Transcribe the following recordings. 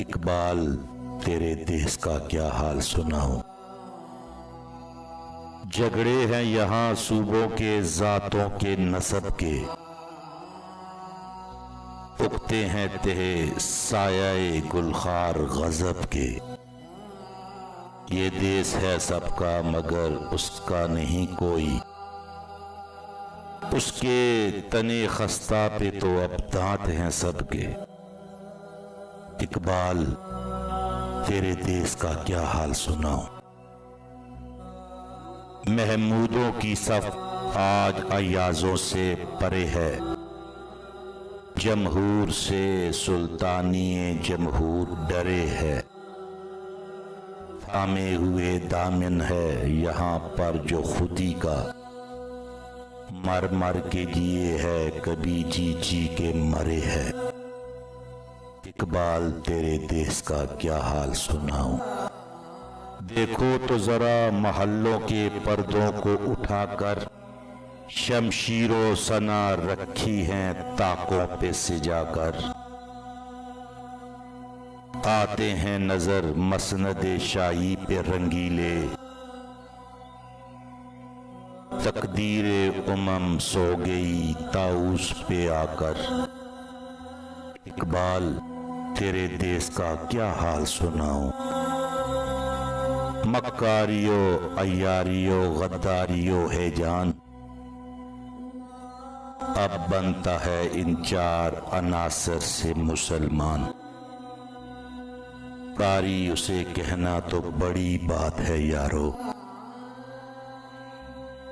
اقبال تیرے دیس کا کیا حال سناؤں۔ جھگڑے ہیں یہاں صوبوں کے، ذاتوں کے، نسب کے، اگتے ہیں تہ سایہ گلخار غضب کے۔ یہ دیس ہے سب کا مگر اس کا نہیں کوئی، اس کے تنے خستہ پہ تو اب دانت ہیں سب کے۔ اقبال تیرے دیس کا کیا حال سناؤں۔ محمودوں کی صف آج ایازوں سے پرے ہے، جمہور سے سلطانی جمہور ڈرے ہے۔ تھامے ہوئے دامن ہے یہاں پر جو خودی کا، مر مر کے جیے ہے کبھی جی جی کے مرے ہے۔ اقبال تیرے دیس کا کیا حال سناؤں۔ دیکھو تو ذرا محلوں کے پردوں کو اٹھا کر، شمشیر و سنا رکھی ہیں طاقوں پہ سجا کر۔ آتے ہیں نظر مسند شاہی پہ رنگیلے، تقدیر امم سو گئی طاؤس پہ آ کر۔ اقبال تیرے دیس کا کیا حال سناؤں۔ مکاریو عیاریو غداریو ہے جان، اب بنتا ہے ان چار عناصر سے مسلمان۔ قاری اسے کہنا تو بڑی بات ہے یارو،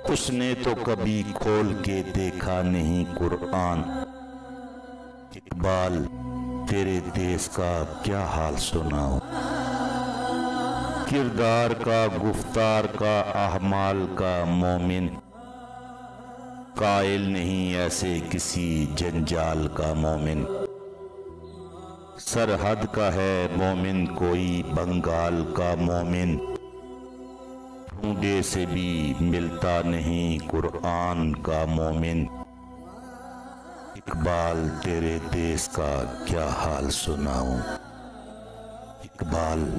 اس نے تو کبھی کھول کے دیکھا نہیں قرآن۔ اقبال تیرے دیس کا کیا حال سناؤں۔ کردار کا، گفتار کا، اعمال کا مومن، قائل نہیں ایسے کسی جنجال کا مومن۔ سرحد کا ہے مومن کوئی بنگال کا مومن، ڈھونڈے سے بھی ملتا نہیں قرآن کا مومن۔ اقبال تیرے دیس کا کیا حال سناؤں۔ اقبال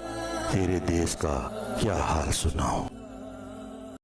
تیرے دیس کا کیا حال سناؤں۔